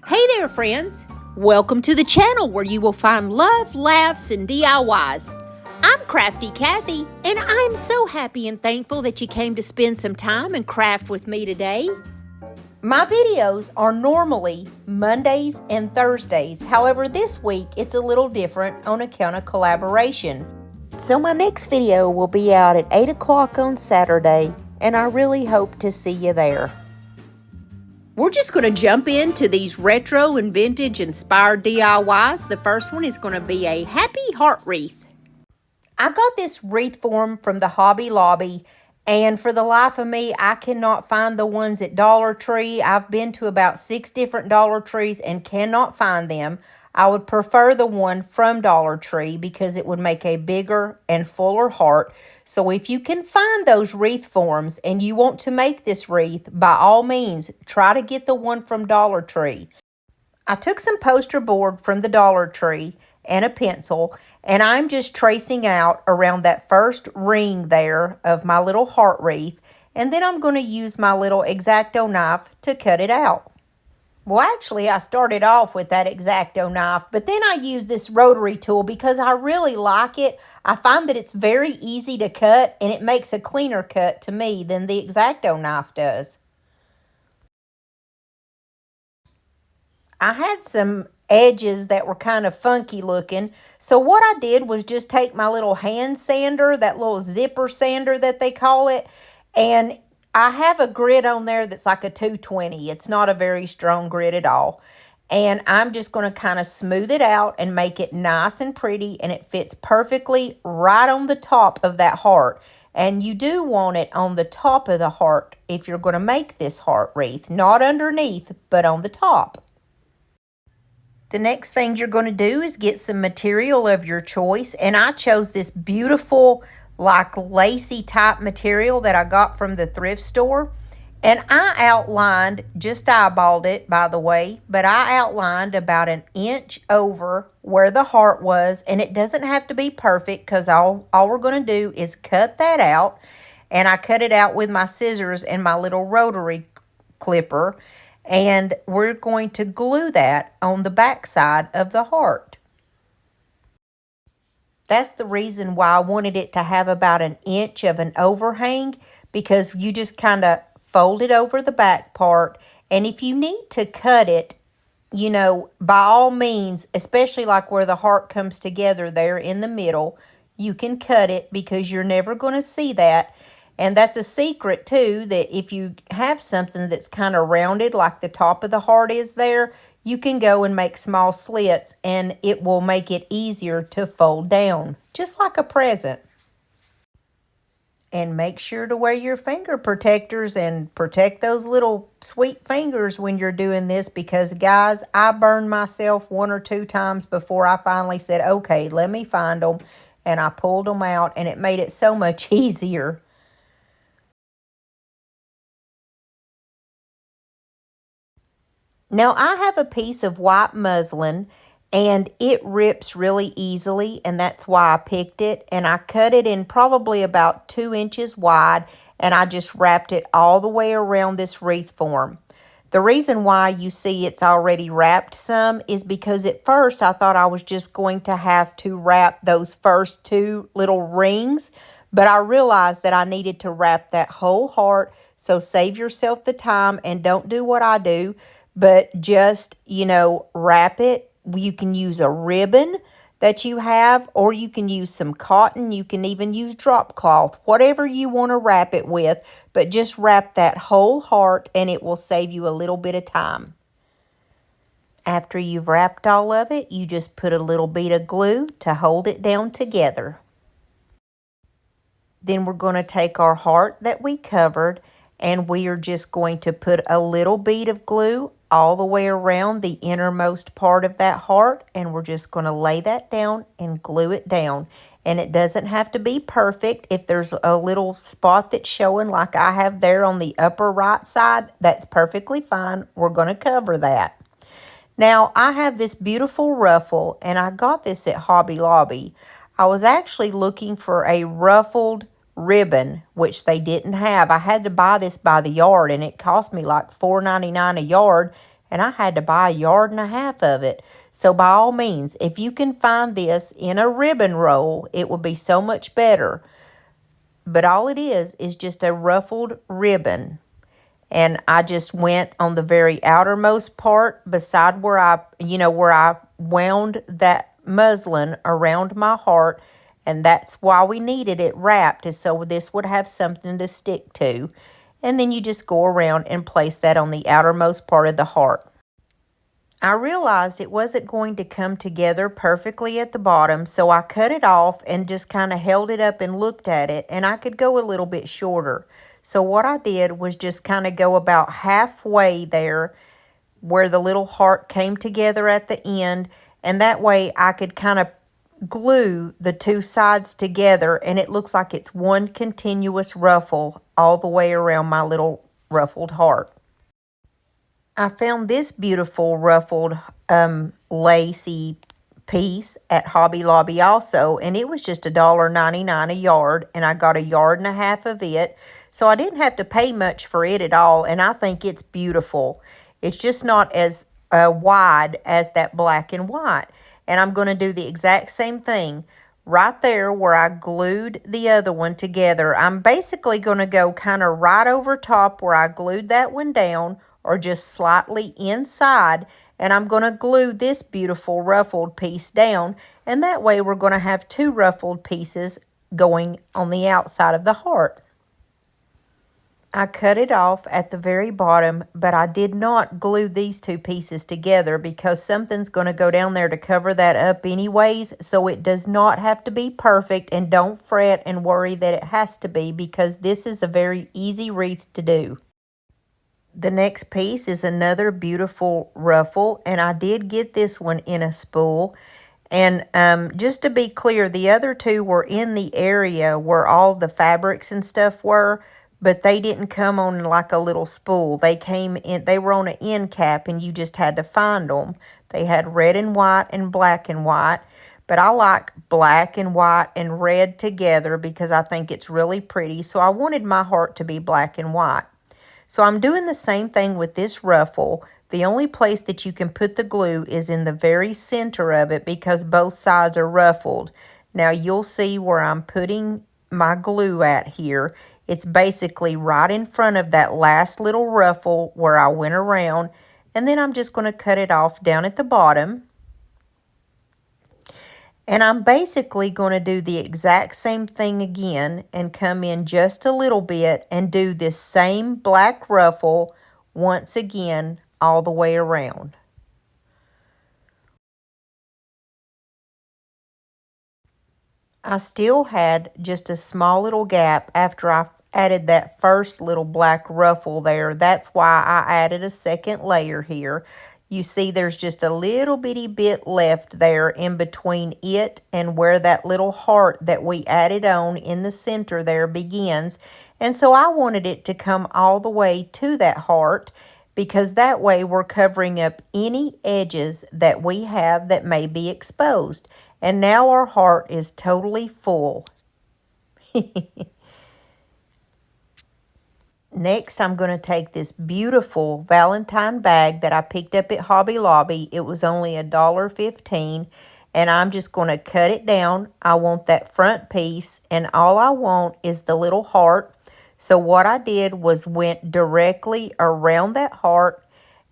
Hey there, friends! Welcome to the channel where you will find love, laughs, and DIYs. I'm Crafty Kathy, and I'm so happy and thankful that you came to spend some time and craft with me today. My videos are normally Mondays and Thursdays. However, this week it's a little different on account of collaboration. So my next video will be out at 8 o'clock on Saturday, and I really hope to see you there. We're just going to jump into these retro and vintage inspired DIYs. The first one is going to be a happy heart wreath. I got this wreath form from the Hobby Lobby, and for the life of me, I cannot find the ones at Dollar Tree. I've been to about 6 different Dollar Trees and cannot find them. I would prefer the one from Dollar Tree because it would make a bigger and fuller heart. So if you can find those wreath forms and you want to make this wreath, by all means, try to get the one from Dollar Tree. I took some poster board from the Dollar Tree and a pencil, and I'm just tracing out around that first ring there of my little heart wreath, and then I'm going to use my little X-Acto knife to cut it out. Well, actually, I started off with that X-Acto knife, but then I used this rotary tool because I really like it. I find that it's very easy to cut, and it makes a cleaner cut to me than the X-Acto knife does. I had some edges that were kind of funky looking, so what I did was just take my little hand sander, that little zipper sander that they call it, and I have a grit on there that's like a 220. It's not a very strong grit at all. And I'm just going to kind of smooth it out and make it nice and pretty, and it fits perfectly right on the top of that heart. And you do want it on the top of the heart if you're going to make this heart wreath. Not underneath, but on the top. The next thing you're going to do is get some material of your choice. And I chose this beautiful like lacy type material that I got from the thrift store, and I outlined, just eyeballed it by the way, but I outlined about an inch over where the heart was, and it doesn't have to be perfect because all we're going to do is cut that out. And I cut it out with my scissors and my little rotary clipper, and we're going to glue that on the back side of the heart. That's the reason why I wanted it to have about an inch of an overhang, because you just kind of fold it over the back part. And if you need to cut it, you know, by all means, especially like where the heart comes together there in the middle, you can cut it because you're never going to see that. And that's a secret too, that if you have something that's kind of rounded like the top of the heart is there, you can go and make small slits and it will make it easier to fold down, just like a present. And make sure to wear your finger protectors and protect those little sweet fingers when you're doing this, because guys, I burned myself 1 or 2 times before I finally said, okay, let me find them. And I pulled them out, and it made it so much easier. Now, I have a piece of white muslin, and it rips really easily, and that's why I picked it. And I cut it in probably about 2 inches wide, and I just wrapped it all the way around this wreath form. The reason why you see it's already wrapped some is because at first I thought I was just going to have to wrap those first 2 little rings, but I realized that I needed to wrap that whole heart. So save yourself the time and don't do what I do, but just, you know, wrap it. You can use a ribbon that you have, or you can use some cotton. You can even use drop cloth, whatever you want to wrap it with, but just wrap that whole heart and it will save you a little bit of time. After you've wrapped all of it, you just put a little bit of glue to hold it down together. Then we're going to take our heart that we covered, and we are just going to put a little bead of glue all the way around the innermost part of that heart, and we're just going to lay that down and glue it down. And it doesn't have to be perfect. If there's a little spot that's showing like I have there on the upper right side, that's perfectly fine. We're going to cover that. Now, I have this beautiful ruffle, and I got this at Hobby Lobby. I was actually looking for a ruffled ribbon, which they didn't have. I had to buy this by the yard, and it cost me like $4.99 a yard, and I had to buy 1.5 yards of it. So by all means, if you can find this in a ribbon roll, it would be so much better. But all it is just a ruffled ribbon. And I just went on the very outermost part beside where where I wound that muslin around my heart. And that's why we needed it wrapped, is so this would have something to stick to. And then you just go around and place that on the outermost part of the heart. I realized it wasn't going to come together perfectly at the bottom, so I cut it off and just kind of held it up and looked at it, and I could go a little bit shorter. So what I did was just kind of go about halfway there where the little heart came together at the end, and that way I could kind of glue the two sides together, and it looks like it's one continuous ruffle all the way around my little ruffled heart. I found this beautiful ruffled lacy piece at Hobby Lobby also, and it was just $1.99 a yard, and I got 1.5 yards of it, so I didn't have to pay much for it at all, and I think it's beautiful. It's just not as wide as that black and white, and I'm going to do the exact same thing. Right there where I glued the other one together, I'm basically going to go kind of right over top where I glued that one down, or just slightly inside, and I'm going to glue this beautiful ruffled piece down, and that way we're going to have two ruffled pieces going on the outside of the heart. I cut it off at the very bottom, but I did not glue these two pieces together because something's going to go down there to cover that up anyways, so it does not have to be perfect, and don't fret and worry that it has to be, because this is a very easy wreath to do. The next piece is another beautiful ruffle, and I did get this one in a spool. And just to be clear, the other two were in the area where all the fabrics and stuff were, but they didn't come on like a little spool. They came in, they were on an end cap, and you just had to find them. They had red and white and black and white, but I like black and white and red together because I think it's really pretty. So I wanted my heart to be black and white. So I'm doing the same thing with this ruffle. The only place that you can put the glue is in the very center of it because both sides are ruffled. Now you'll see where I'm putting my glue at here. It's basically right in front of that last little ruffle where I went around. And then I'm just going to cut it off down at the bottom. And I'm basically going to do the exact same thing again and come in just a little bit and do this same black ruffle once again all the way around. I still had just a small little gap after I added that first little black ruffle there. That's why I added a second layer here. You see there's just a little bitty bit left there in between it and where that little heart that we added on in the center there begins. And so I wanted it to come all the way to that heart, because that way we're covering up any edges that we have that may be exposed. And now our heart is totally full. Next, I'm going to take this beautiful Valentine bag that I picked up at Hobby Lobby. It was only $1.15, and I'm just going to cut it down. I want that front piece, and all I want is the little heart. So what I did was went directly around that heart,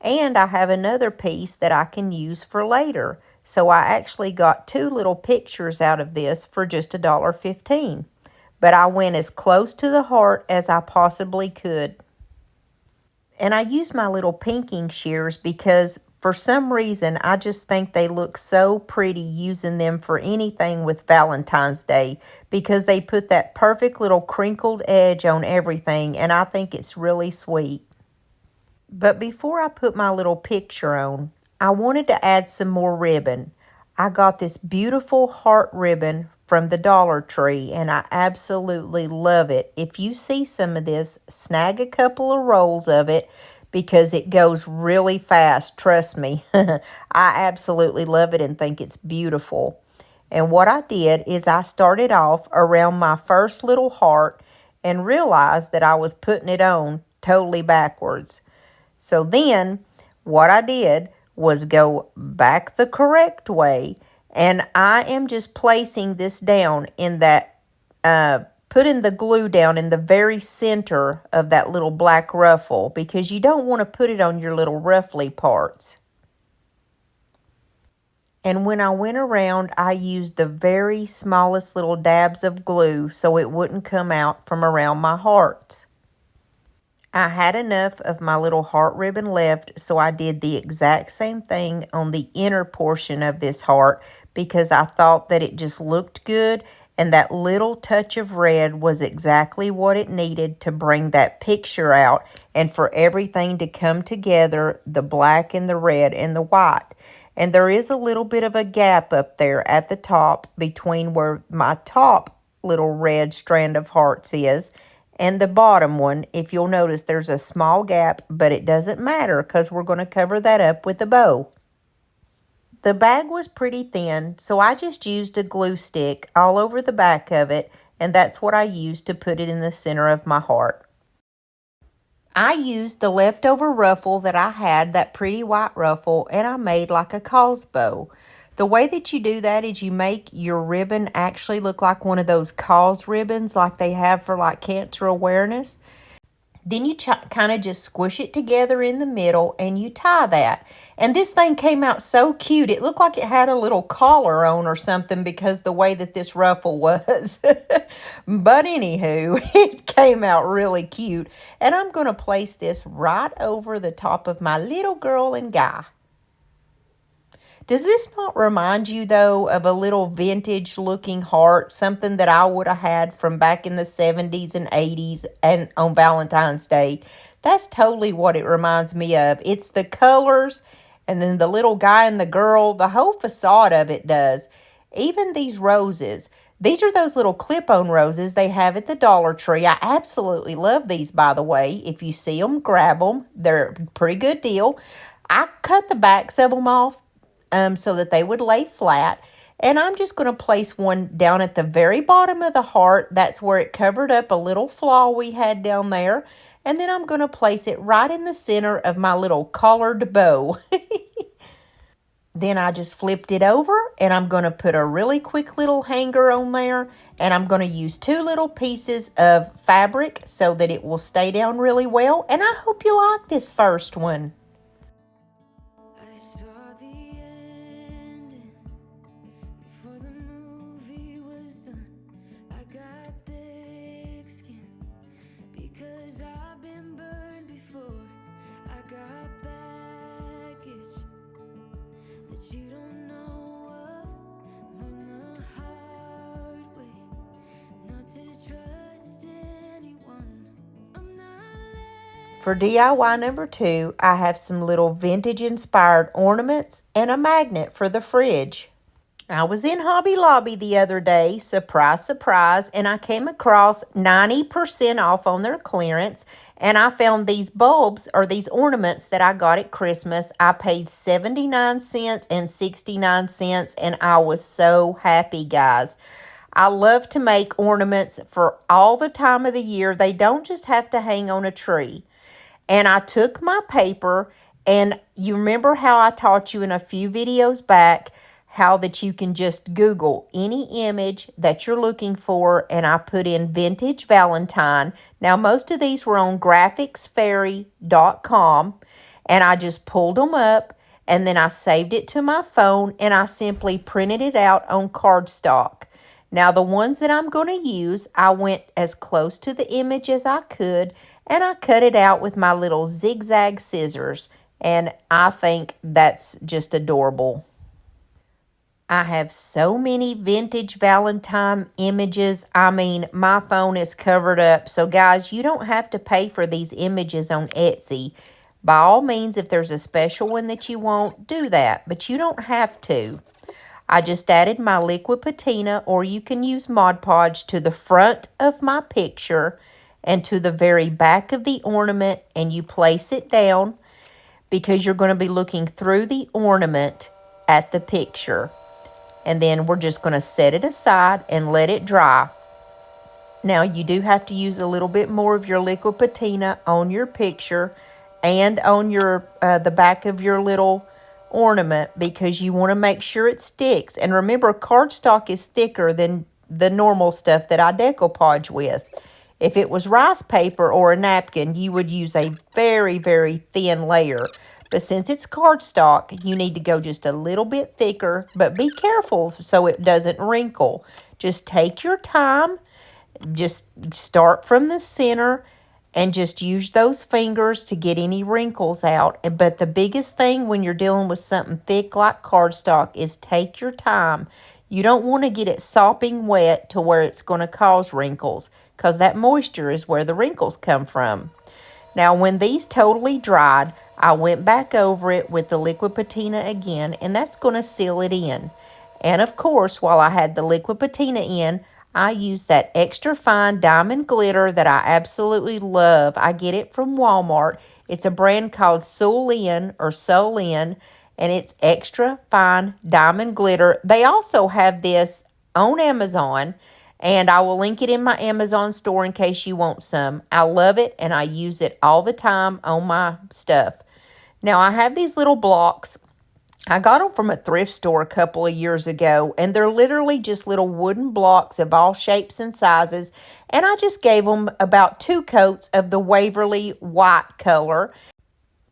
and I have another piece that I can use for later. So I actually got two little pictures out of this for just $1.15. But I went as close to the heart as I possibly could. And I used my little pinking shears because for some reason I just think they look so pretty using them for anything with Valentine's Day, because they put that perfect little crinkled edge on everything, and I think it's really sweet. But before I put my little picture on, I wanted to add some more ribbon. I got this beautiful heart ribbon from the Dollar Tree, and I absolutely love it. If you see some of this, snag a couple of rolls of it because it goes really fast, trust me. I absolutely love it and think it's beautiful. And what I did is I started off around my first little heart and realized that I was putting it on totally backwards. So then what I did was go back the correct way, and I am just placing this down in that, putting the glue down in the very center of that little black ruffle, because you don't want to put it on your little ruffly parts. And when I went around, I used the very smallest little dabs of glue so it wouldn't come out from around my hearts. I had enough of my little heart ribbon left, so I did the exact same thing on the inner portion of this heart because I thought that it just looked good, and that little touch of red was exactly what it needed to bring that picture out and for everything to come together, the black and the red and the white. And there is a little bit of a gap up there at the top between where my top little red strand of hearts is and the bottom one. If you'll notice, there's a small gap, but it doesn't matter because we're going to cover that up with a bow. The bag was pretty thin, so I just used a glue stick all over the back of it, and that's what I used to put it in the center of my heart. I used the leftover ruffle that I had, that pretty white ruffle, and I made like a cause bow. The way that you do that is you make your ribbon actually look like one of those cause ribbons like they have for like cancer awareness. Then you kind of just squish it together in the middle and you tie that. And this thing came out so cute. It looked like it had a little collar on or something because the way that this ruffle was. But anywho, it came out really cute. And I'm going to place this right over the top of my little girl and guy. Does this not remind you, though, of a little vintage-looking heart, something that I would have had from back in the 70s and 80s and on Valentine's Day? That's totally what it reminds me of. It's the colors and then the little guy and the girl, the whole facade of it does. Even these roses. These are those little clip-on roses they have at the Dollar Tree. I absolutely love these, by the way. If you see them, grab them. They're a pretty good deal. I cut the backs of them off so that they would lay flat. And I'm just going to place one down at the very bottom of the heart. That's where it covered up a little flaw we had down there. And then I'm going to place it right in the center of my little collared bow. Then I just flipped it over and I'm going to put a really quick little hanger on there. And I'm going to use 2 little pieces of fabric so that it will stay down really well. And I hope you like this first one. For DIY number 2, I have some little vintage-inspired ornaments and a magnet for the fridge. I was in Hobby Lobby the other day, surprise, surprise, and I came across 90% off on their clearance, and I found these bulbs or these ornaments that I got at Christmas. I paid 79 cents and 69 cents, and I was so happy, guys. I love to make ornaments for all the time of the year. They don't just have to hang on a tree. And I took my paper, and you remember how I taught you in a few videos back how that you can just Google any image that you're looking for, and I put in vintage Valentine. Now, most of these were on graphicsfairy.com, and I just pulled them up, and then I saved it to my phone, and I simply printed it out on cardstock. Now, the ones that I'm going to use, I went as close to the image as I could, and I cut it out with my little zigzag scissors, and I think that's just adorable. I have so many vintage Valentine images. I mean, my phone is covered up. So, guys, you don't have to pay for these images on Etsy. By all means, if there's a special one that you want, do that, but you don't have to. I just added my liquid patina, or you can use Mod Podge, to the front of my picture and to the very back of the ornament, and you place it down because you're going to be looking through the ornament at the picture. And then we're just going to set it aside and let it dry. Now, you do have to use a little bit more of your liquid patina on your picture, and on your the back of your little ornament, because you want to make sure it sticks. And remember, cardstock is thicker than the normal stuff that I decoupage with. If it was rice paper or a napkin, you would use a very, very thin layer. But since it's cardstock, you need to go just a little bit thicker, but be careful so it doesn't wrinkle. Just take your time. Just start from the center and just use those fingers to get any wrinkles out. But the biggest thing when you're dealing with something thick like cardstock is take your time. You don't want to get it sopping wet to where it's going to cause wrinkles, because that moisture is where the wrinkles come from. Now, when these totally dried, I went back over it with the liquid patina again, and that's going to seal it in. And of course, while I had the liquid patina in, I used that extra fine diamond glitter that I absolutely love. I get it from Walmart. It's a brand called Solin or Solin, and it's extra fine diamond glitter. They also have this on Amazon, and I will link it in my Amazon store in case you want some. I love it, and I use it all the time on my stuff. Now, I have these little blocks. I got them from a thrift store a couple of years ago, and they're literally just little wooden blocks of all shapes and sizes, and I just gave them about 2 coats of the Waverly white color.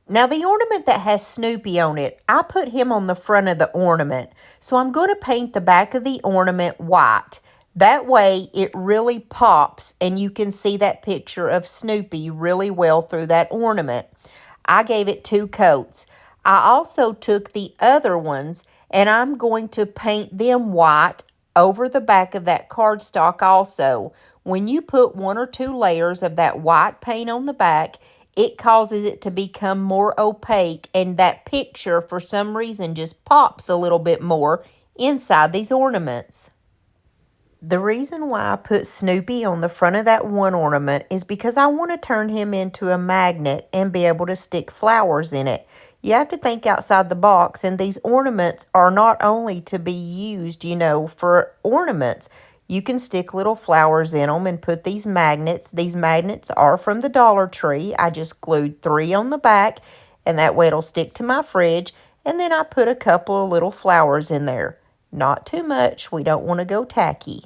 Now, the ornament that has Snoopy on it, I put him on the front of the ornament, so I'm going to paint the back of the ornament white. That way, it really pops, and you can see that picture of Snoopy really well through that ornament. I gave it 2 coats. I also took the other ones, and I'm going to paint them white over the back of that cardstock also. When you put 1 or 2 layers of that white paint on the back, it causes it to become more opaque, and that picture, for some reason, just pops a little bit more inside these ornaments. The reason why I put Snoopy on the front of that one ornament is because I want to turn him into a magnet and be able to stick flowers in it. You have to think outside the box, and these ornaments are not only to be used, for ornaments. You can stick little flowers in them and put these magnets. These magnets are from the Dollar Tree. I just glued 3 on the back, and that way it'll stick to my fridge. And then I put a couple of little flowers in there. Not too much. We don't want to go tacky.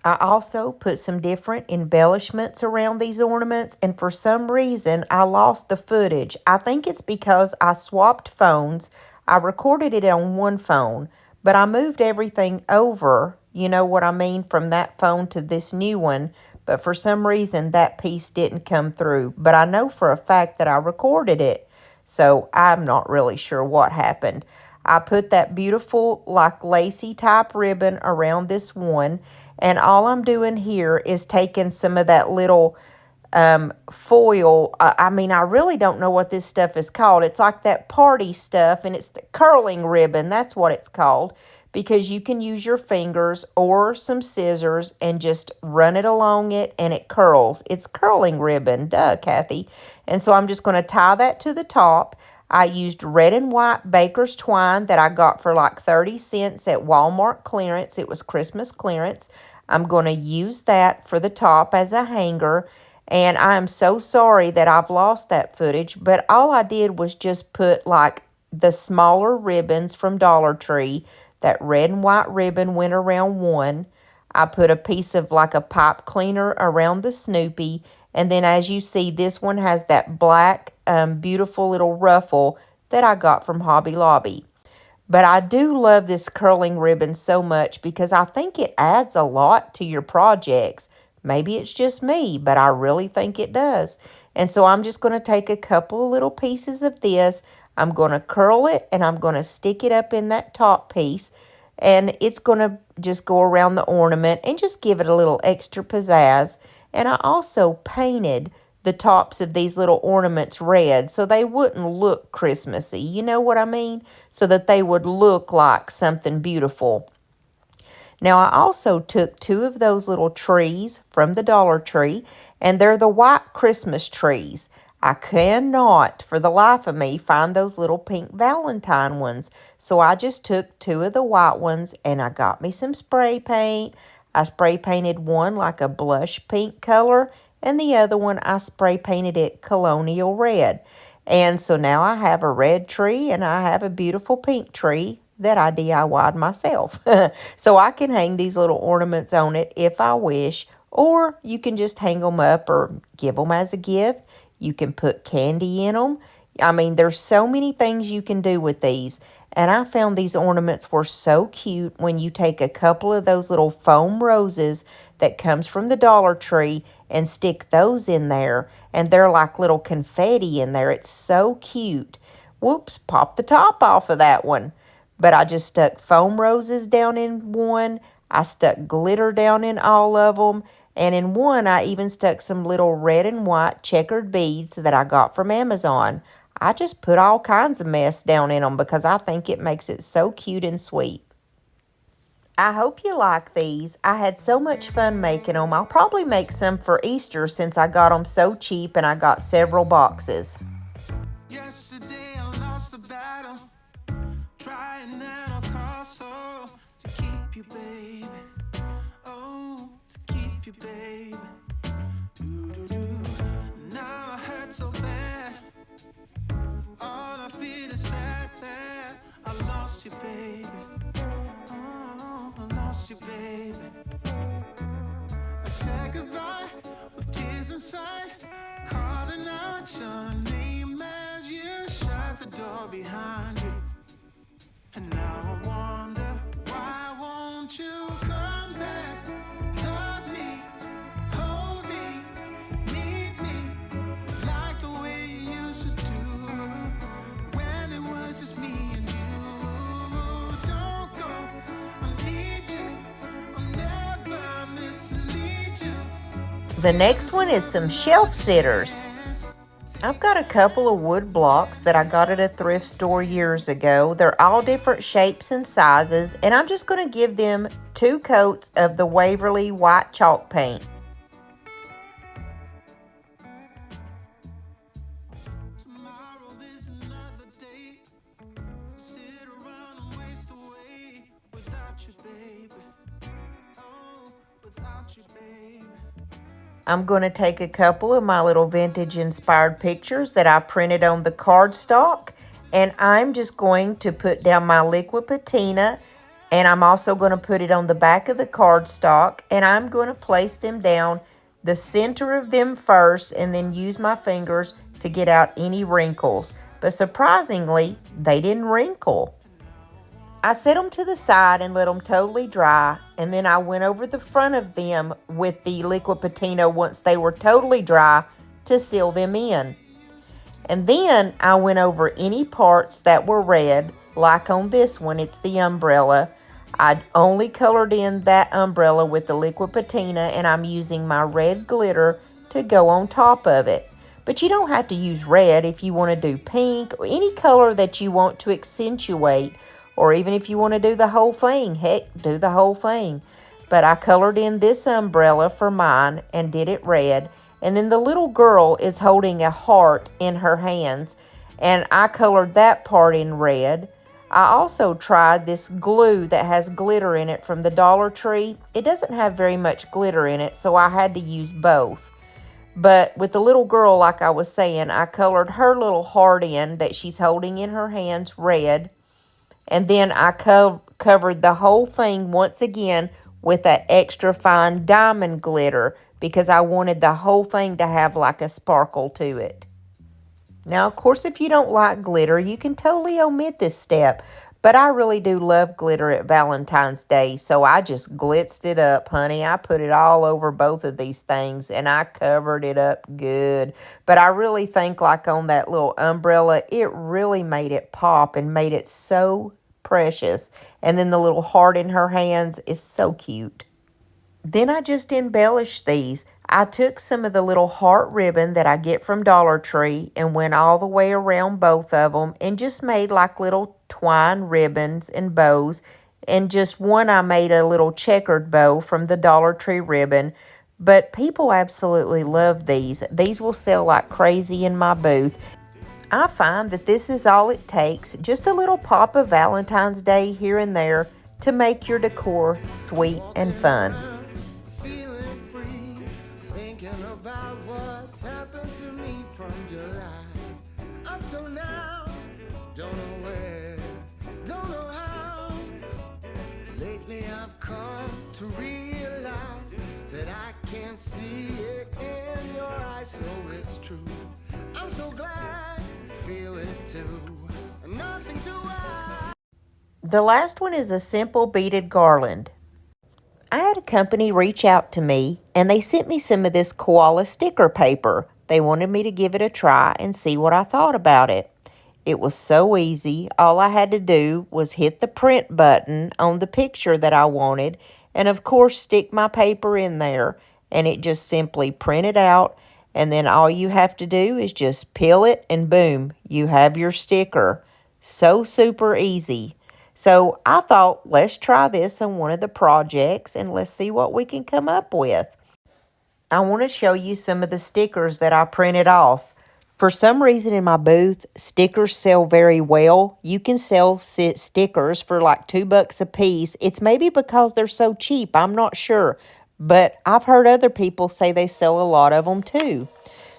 I also put some different embellishments around these ornaments, and for some reason, I lost the footage. I think it's because I swapped phones. I recorded it on one phone, but I moved everything over, you know what I mean, from that phone to this new one, but for some reason, that piece didn't come through. But I know for a fact that I recorded it, so I'm not really sure what happened. I put that beautiful, like, lacy type ribbon around this one. And all I'm doing here is taking some of that little foil. I really don't know what this stuff is called. It's like that party stuff, and it's the curling ribbon. That's what it's called, because you can use your fingers or some scissors and just run it along it, and it curls. It's curling ribbon. Duh, Kathy. And so I'm just going to tie that to the top. I used red and white baker's twine that I got for like 30 cents at Walmart clearance. It was Christmas clearance. I'm going to use that for the top as a hanger. And I'm so sorry that I've lost that footage. But all I did was just put like the smaller ribbons from Dollar Tree. That red and white ribbon went around one. I put a piece of like a pipe cleaner around the Snoopy. And then as you see, this one has that black beautiful little ruffle that I got from Hobby Lobby. But I do love this curling ribbon so much because I think it adds a lot to your projects. Maybe it's just me, but I really think it does. And so I'm just going to take a couple of little pieces of this. I'm going to curl it, and I'm going to stick it up in that top piece. And it's going to just go around the ornament and just give it a little extra pizzazz. And I also painted the tops of these little ornaments red so they wouldn't look Christmassy. You know what I mean? So that they would look like something beautiful. Now, I also took 2 of those little trees from the Dollar Tree, and they're the white Christmas trees. I cannot, for the life of me, find those little pink Valentine ones. So I just took 2 of the white ones, and I got me some spray paint. I spray painted one like a blush pink color, and the other one I spray painted it colonial red. And so now I have a red tree and I have a beautiful pink tree that I DIY'd myself. So I can hang these little ornaments on it if I wish, or you can just hang them up or give them as a gift. You can put candy in them. I mean, there's so many things you can do with these. And I found these ornaments were so cute when you take a couple of those little foam roses that comes from the Dollar Tree and stick those in there. And they're like little confetti in there. It's so cute. Whoops, pop the top off of that one. But I just stuck foam roses down in one. I stuck glitter down in all of them. And in one, I even stuck some little red and white checkered beads that I got from Amazon. I just put all kinds of mess down in them because I think it makes it so cute and sweet. I hope you like these. I had so much fun making them. I'll probably make some for Easter since I got them so cheap and I got several boxes. Yesterday I lost the battle, trying at a cost, oh, to keep you, baby. Oh, to keep you, baby. Now I hurt so bad. All I feel is sad that I lost you, baby. Oh, I lost you, baby. I said goodbye with tears inside, calling out your name as you shut the door behind you. And now I wonder, why won't you come back? Love me, hold me, need me, like the way you used to do when it was just me and you. Don't go, I need you, I'll never mislead you. The next one is some shelf sitters. I've got a couple of wood blocks that I got at a thrift store years ago. They're all different shapes and sizes, and I'm just going to give them 2 coats of the Waverly white chalk paint. Tomorrow is another day. Sit around and waste away without you, baby. Oh, without you, baby. I'm going to take a couple of my little vintage inspired pictures that I printed on the cardstock, and I'm just going to put down my liquid patina, and I'm also going to put it on the back of the cardstock, and I'm going to place them down the center of them first and then use my fingers to get out any wrinkles. But surprisingly, they didn't wrinkle. I set them to the side and let them totally dry, and then I went over the front of them with the liquid patina once they were totally dry to seal them in. And then I went over any parts that were red, like on this one, it's the umbrella. I only colored in that umbrella with the liquid patina, and I'm using my red glitter to go on top of it. But you don't have to use red if you want to do pink or any color that you want to accentuate. Or even if you want to do the whole thing, heck, do the whole thing. But I colored in this umbrella for mine and did it red. And then the little girl is holding a heart in her hands. And I colored that part in red. I also tried this glue that has glitter in it from the Dollar Tree. It doesn't have very much glitter in it, so I had to use both. But with the little girl, like I was saying, I colored her little heart in that she's holding in her hands red. And then I covered the whole thing once again with that extra fine diamond glitter because I wanted the whole thing to have like a sparkle to it. Now, of course, if you don't like glitter, you can totally omit this step. But I really do love glitter at Valentine's Day, so I just glitzed it up, honey. I put it all over both of these things, and I covered it up good. But I really think, like on that little umbrella, it really made it pop and made it so precious. And then the little heart in her hands is so cute. Then I just embellished these. I took some of the little heart ribbon that I get from Dollar Tree and went all the way around both of them and just made like little twine ribbons and bows. And just one I made a little checkered bow from the Dollar Tree ribbon. But people absolutely love these. These will sell like crazy in my booth. I find that this is all it takes, just a little pop of Valentine's Day here and there to make your decor sweet and fun. Feeling free, thinking about Don't know where, don't know how. Lately I've come to realize that I can see it in your eyes. So it's true, I'm so glad you feel it too. Nothing to hide. The last one is a simple beaded garland. I had a company reach out to me and they sent me some of this koala sticker paper. They wanted me to give it a try and see what I thought about it. It was so easy. All I had to do was hit the print button on the picture that I wanted and of course stick my paper in there, and it just simply printed out, and then all you have to do is just peel it and boom, you have your sticker. So super easy. So I thought, let's try this on one of the projects and let's see what we can come up with. I want to show you some of the stickers that I printed off. For some reason in my booth, stickers sell very well. You can sell stickers for like $2 a piece. It's maybe because they're so cheap, I'm not sure. But I've heard other people say they sell a lot of them too.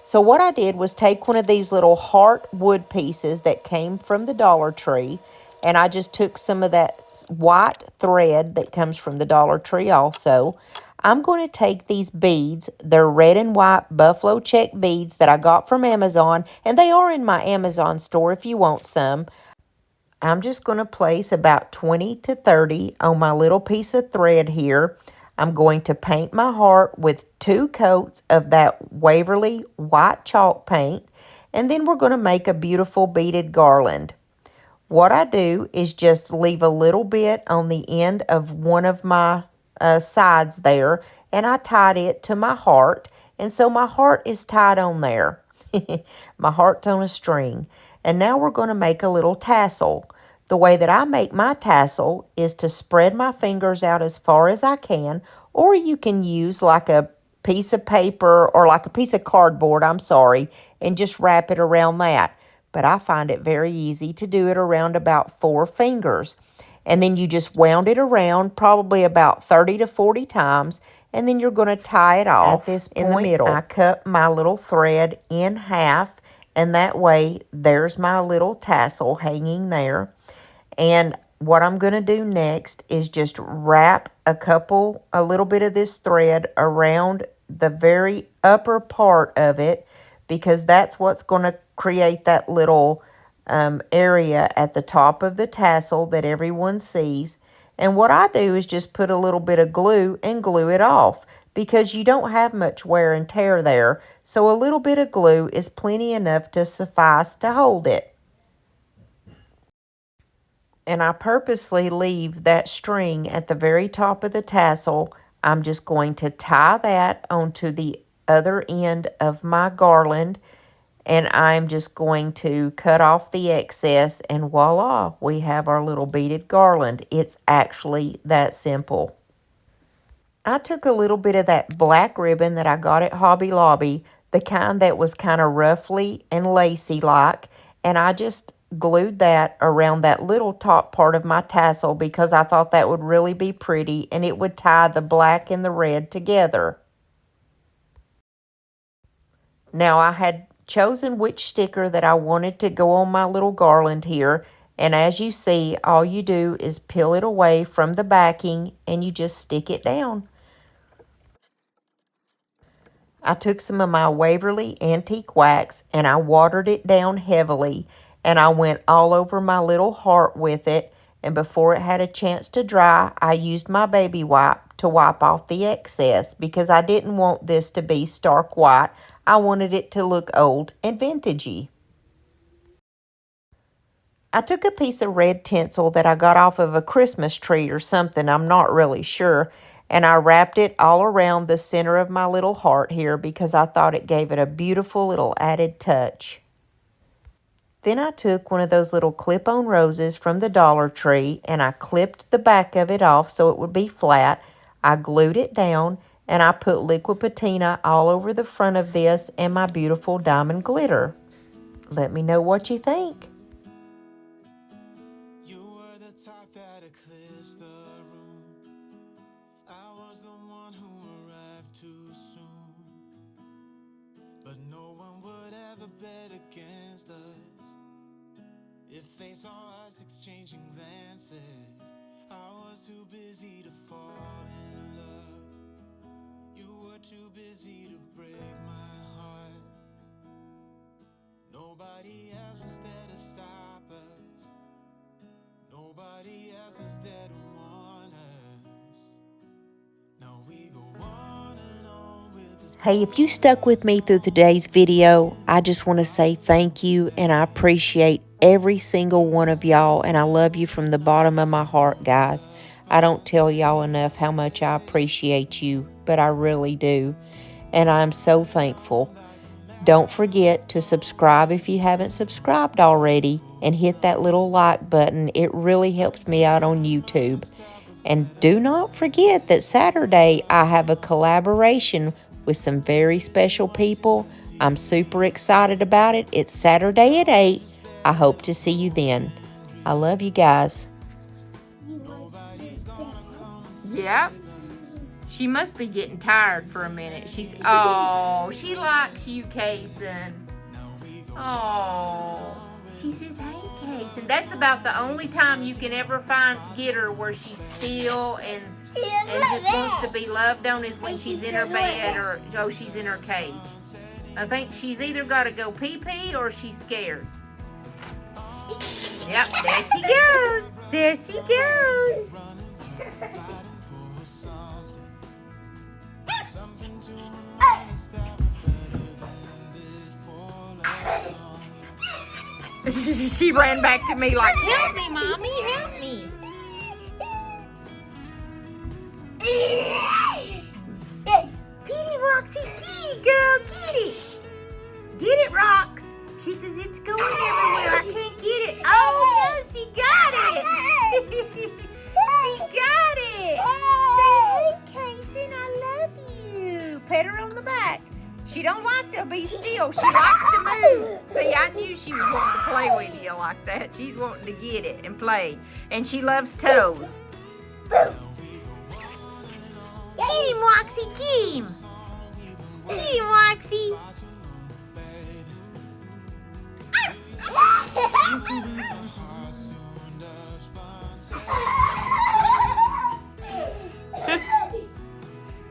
So what I did was take one of these little heart wood pieces that came from the Dollar Tree, and I just took some of that white thread that comes from the Dollar Tree also. I'm going to take these beads. They're red and white buffalo check beads that I got from Amazon, and they are in my Amazon store if you want some. I'm just going to place about 20 to 30 on my little piece of thread here. I'm going to paint my heart with 2 coats of that Waverly white chalk paint, and then we're going to make a beautiful beaded garland. What I do is just leave a little bit on the end of one of my sides there, and I tied it to my heart, and so my heart is tied on there. My heart's on a string. And now we're going to make a little tassel. The way that I make my tassel is to spread my fingers out as far as I can, or you can use like a piece of paper or like a piece of cardboard, and just wrap it around that. But I find it very easy to do it around about 4 fingers. And then you just wound it around probably about 30 to 40 times, and then you're going to tie it off. At this point, in the middle, I cut my little thread in half, and that way there's my little tassel hanging there. And what I'm going to do next is just wrap a little bit of this thread around the very upper part of it, because that's what's going to create that little area at the top of the tassel that everyone sees. And what I do is just put a little bit of glue and glue it off, because you don't have much wear and tear there. So a little bit of glue is plenty enough to suffice to hold it. And I purposely leave that string at the very top of the tassel. I'm just going to tie that onto the other end of my garland, and I'm just going to cut off the excess, and voila, we have our little beaded garland. It's actually that simple. I took a little bit of that black ribbon that I got at Hobby Lobby, the kind that was kind of ruffly and lacy like, and I just glued that around that little top part of my tassel because I thought that would really be pretty and it would tie the black and the red together. Now I had chosen which sticker that I wanted to go on my little garland here, and as you see, all you do is peel it away from the backing and you just stick it down. I took some of my Waverly Antique Wax and I watered it down heavily, and I went all over my little heart with it, and before it had a chance to dry, I used my baby wipe to wipe off the excess because I didn't want this to be stark white. I wanted it to look old and vintagey. I took a piece of red tinsel that I got off of a Christmas tree or something, I'm not really sure, and I wrapped it all around the center of my little heart here because I thought it gave it a beautiful little added touch. Then I took one of those little clip-on roses from the Dollar Tree and I clipped the back of it off so it would be flat. I glued it down and I put liquid patina all over the front of this and my beautiful diamond glitter. Let me know what you think. You were the top that eclipsed the room. I was the one who arrived too soon. But no one would ever bet against us. If they saw us exchanging glances, I was too busy to fall in love. You were too busy to break my heart. Nobody else was there to stop us. Nobody else was there to warn us. Now we go on and on with this. Hey, if you stuck with me through today's video, I just want to say thank you, and I appreciate every single one of y'all, and I love you from the bottom of my heart, guys. I don't tell y'all enough how much I appreciate you, but I really do, and I'm so thankful. Don't forget to subscribe if you haven't subscribed already, and hit that little like button. It really helps me out on YouTube. And do not forget that Saturday I have a collaboration with some very special people. I'm super excited about it. It's Saturday at 8. I hope to see you then. I love you guys. Yep. She must be getting tired for a minute. Oh, she likes you, Kaysen. Oh, she says, hey, Kaysen. That's about the only time you can ever get her where she's still and just wants to be loved on is when she's in her bed or she's in her cage. I think she's either got to go pee-pee or she's scared. Yep, there she goes. There she goes. She ran back to me like, help me, Mommy, help me. Get it, Roxy, get it, girl, get it. Get it, Rox. She says it's going everywhere. I can't get it. Oh, no, she got it. She got it. Say, hey, Kaysen, I love you. Pet her on the back. She don't like to be still. She likes to move. See, I knew she was wanting to play with you like that. She's wanting to get it and play. And she loves toes. Get him, Roxy, get him. Get him, Roxy.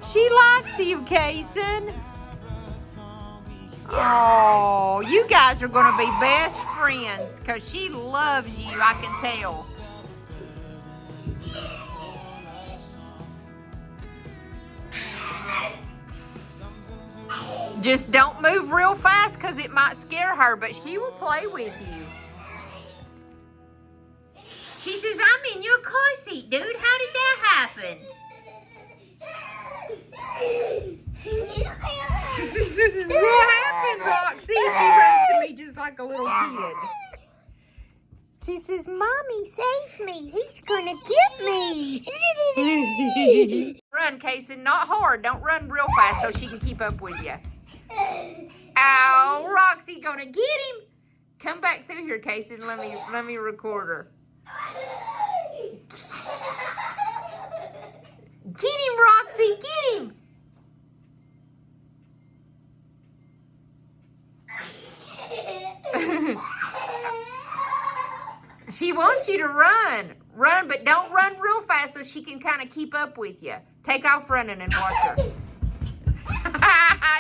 She likes you, Kaysen. Oh, you guys are going to be best friends because she loves you, I can tell. Just don't move real fast because it might scare her, but she will play with you. She says, I'm in your car seat, dude. How did that happen? What happened, Roxy? She runs to me just like a little kid. She says, Mommy, save me. He's going to get me. Run, Kaysen. Not hard. Don't run real fast so she can keep up with you. Ow, Roxy going to get him. Come back through here, Kaysen. Let me record her. Get him, Roxy. Get him. She wants you to run. Run, but don't run real fast so she can kind of keep up with you. Take off running and watch her.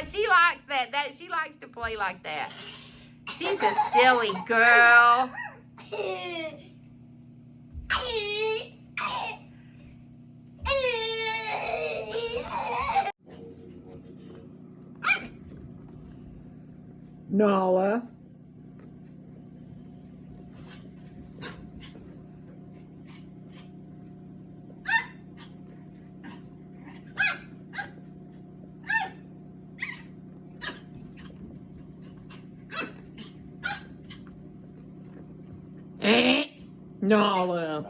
She likes that. She likes to play like that. She's a silly girl. Nala. Nala.